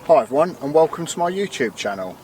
Hi everyone and welcome to my YouTube channel.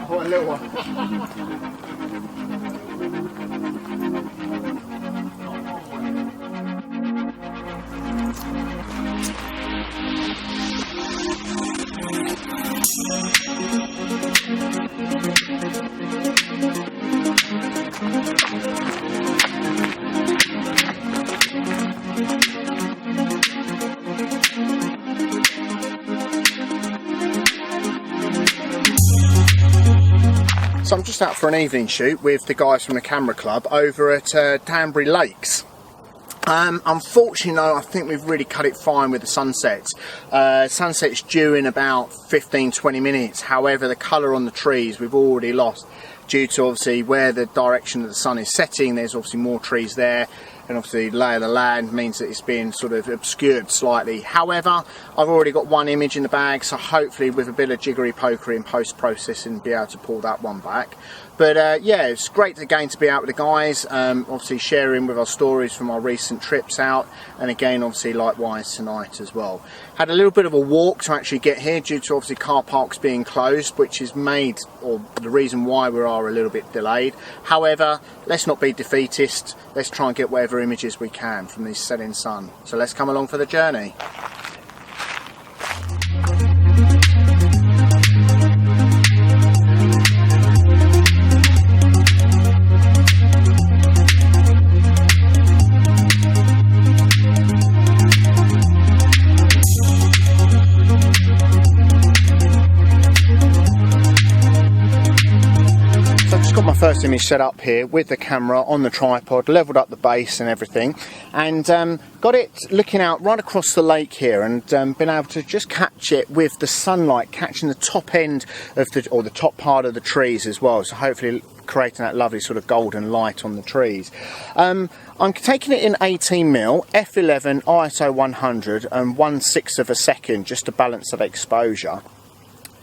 Oh, a little one. So I'm just out for an evening shoot with the guys from the camera club over at Danbury Lakes. Unfortunately, no, I think we've really cut it fine with the sunsets. Sunset's due in about 15-20 minutes. However, the colour on the trees we've already lost due to obviously where the direction of the sun is setting. There's obviously more trees there, and obviously the lay of the land means that it's been sort of obscured slightly. However, I've already got one image in the bag, so hopefully with a bit of jiggery pokery and post-processing be able to pull that one back. But yeah, it's great again to be out with the guys, obviously sharing with our stories from our recent trips out, and again obviously likewise tonight as well. Had a little bit of a walk to actually get here due to obviously car parks being closed, which is made, or the reason why we are a little bit delayed. However, let's not be defeatist, let's try and get whatever images we can from this setting sun. So let's come along for the journey. First image set up here with the camera on the tripod, leveled up the base and everything, and got it looking out right across the lake here, and been able to just catch it with the sunlight catching the top end of the top part of the trees as well, so hopefully creating that lovely sort of golden light on the trees. I'm taking it in 18mm, f11, ISO 100 and 1/6 of a second just to balance that exposure.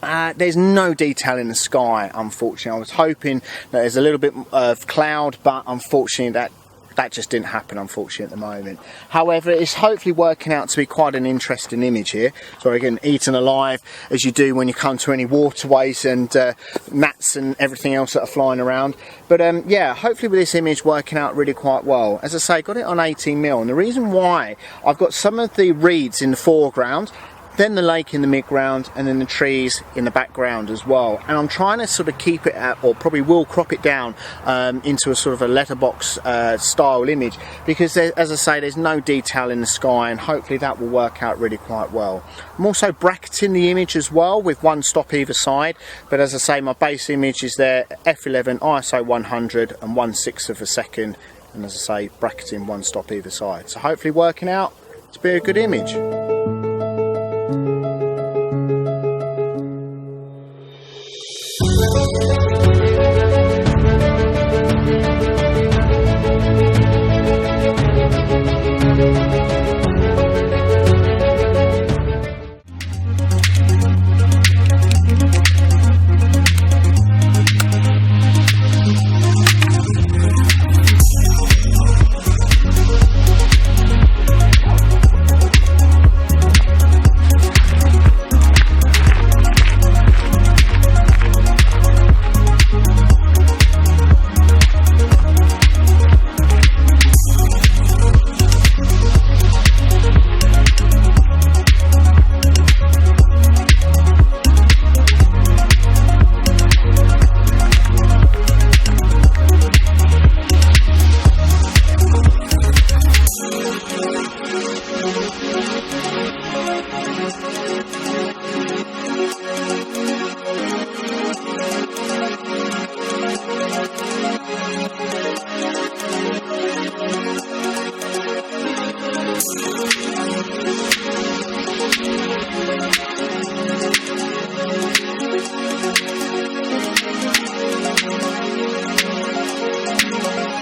There's no detail in the sky, unfortunately. I was hoping that there's a little bit of cloud, but unfortunately that just didn't happen, unfortunately, at the moment. However, it's hopefully working out to be quite an interesting image here. So again, eaten alive, as you do when you come to any waterways and gnats and everything else that are flying around. But yeah, hopefully with this image working out really quite well. As I say, got it on 18mm, and the reason why, I've got some of the reeds in the foreground, then the lake in the midground, and then the trees in the background as well. And I'm trying to sort of keep it at, or probably will crop it down into a sort of a letterbox style image, because as I say, there's no detail in the sky, and hopefully that will work out really quite well. I'm also bracketing the image as well with one stop either side, but as I say, my base image is there, f11, ISO 100 and 1/6 of a second, and as I say, bracketing one stop either side. So hopefully working out to be a good image.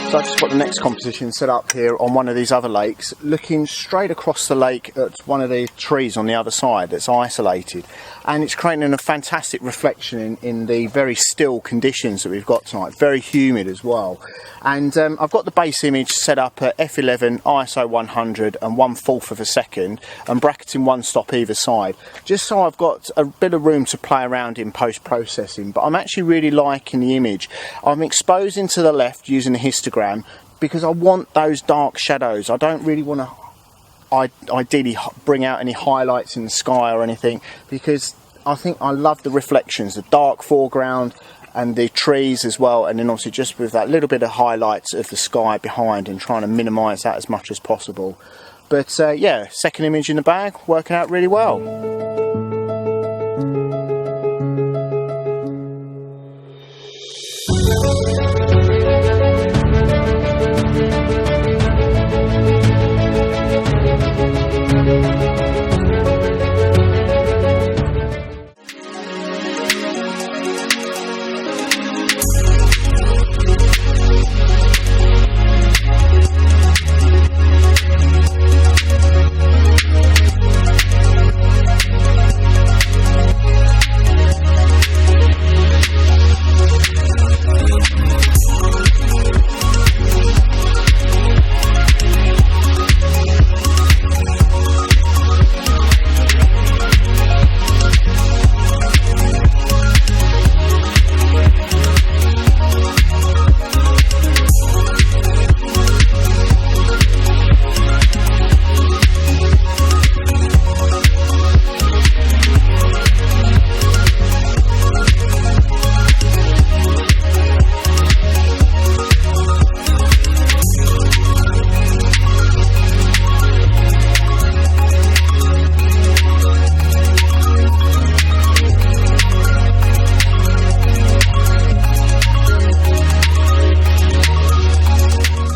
So I've just got the next composition set up here on one of these other lakes, looking straight across the lake at one of the trees on the other side that's isolated. and it's creating a fantastic reflection in the very still conditions that we've got tonight. Very humid as well. And I've got the base image set up at f11 ISO 100 and 1/4 of a second, and bracketing one stop either side, just so I've got a bit of room to play around in post-processing. But I'm actually really liking the image. I'm exposing to the left using a histogram because I want those dark shadows. I don't really want to ideally bring out any highlights in the sky or anything, because I think I love the reflections, the dark foreground and the trees as well, and then obviously just with that little bit of highlights of the sky behind, and trying to minimise that as much as possible. But yeah, second image in the bag, working out really well.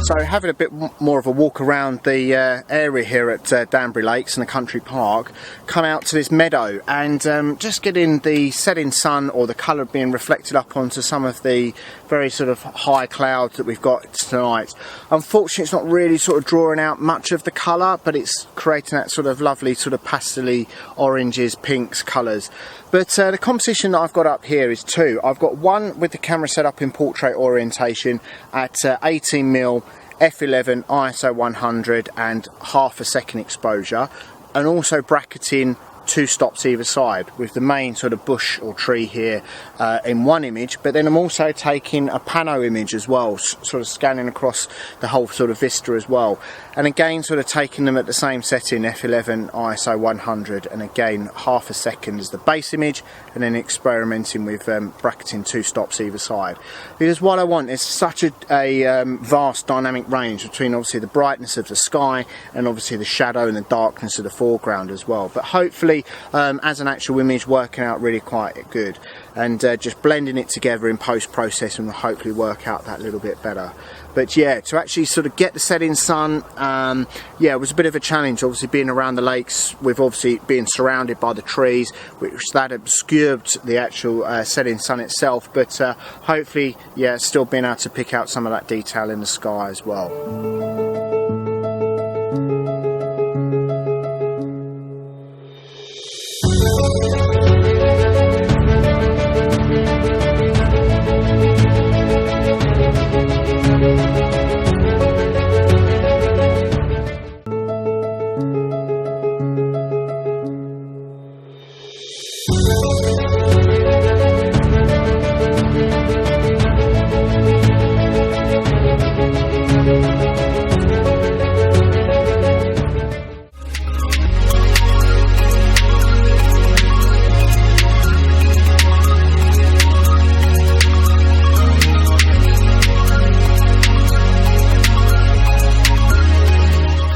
So having a bit more of a walk around the area here at Danbury Lakes in the country park, come out to this meadow and just getting the setting sun, or the colour being reflected up onto some of the very sort of high clouds that we've got tonight. Unfortunately, it's not really sort of drawing out much of the colour, but it's creating that sort of lovely sort of pastel-y oranges, pinks colours. But the composition that I've got up here is two. I've got one with the camera set up in portrait orientation at 18mm f11 ISO 100 and 1/2 second exposure, and also bracketing 2 stops either side, with the main sort of bush or tree here in one image. But then I'm also taking a pano image as well, sort of scanning across the whole sort of vista as well, and again sort of taking them at the same setting, f11 ISO 100, and again 1/2 second as the base image, and then experimenting with bracketing 2 stops either side, because what I want is such a vast dynamic range between obviously the brightness of the sky and obviously the shadow and the darkness of the foreground as well. But hopefully as an actual image, working out really quite good, and just blending it together in post-processing will hopefully work out that little bit better. But yeah, to actually sort of get the setting sun, yeah, it was a bit of a challenge, obviously being around the lakes, with obviously being surrounded by the trees, which that obscured the actual setting sun itself. But hopefully, yeah, still being able to pick out some of that detail in the sky as well.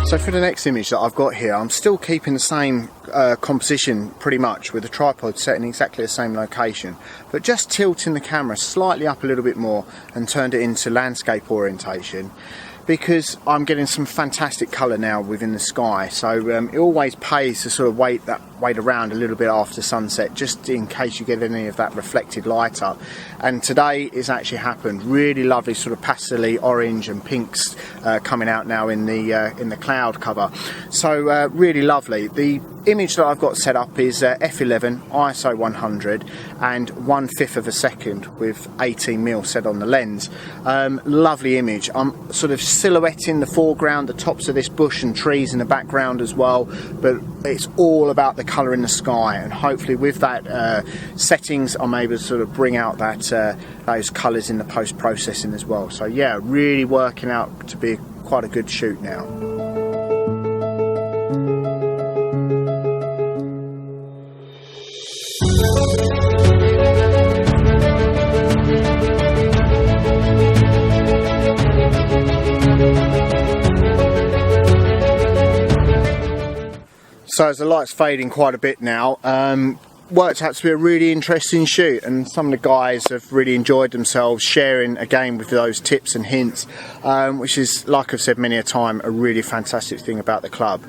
So for the next image that I've got here, I'm still keeping the same composition pretty much, with the tripod set in exactly the same location, but just tilting the camera slightly up a little bit more and turned it into landscape orientation, because I'm getting some fantastic colour now within the sky. So it always pays to sort of weight that wait around a little bit after sunset, just in case you get any of that reflected light up. And today it's actually happened. Really lovely sort of pastely orange and pinks coming out now in the cloud cover. So really lovely. The image that I've got set up is f11 ISO 100 and 1/5 of a second with 18mm set on the lens. Lovely image. I'm sort of silhouetting the foreground, the tops of this bush and trees in the background as well, but it's all about the colour in the sky, and hopefully with that settings I'm able to sort of bring out that those colours in the post-processing as well. So yeah, really working out to be quite a good shoot now. So as the light's fading quite a bit now, worked out to be a really interesting shoot, and some of the guys have really enjoyed themselves sharing again with those tips and hints, which is, like I've said many a time, a really fantastic thing about the club.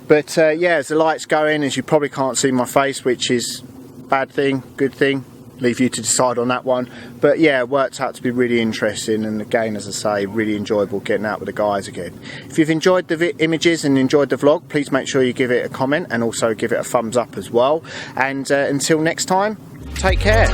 But yeah, as the light's going, as you probably can't see my face, which is bad thing, good thing, leave you to decide on that one. But yeah, it worked out to be really interesting, and again, as I say, really enjoyable getting out with the guys again. If you've enjoyed the images and enjoyed the vlog, please make sure you give it a comment and also give it a thumbs up as well. And until next time, take care.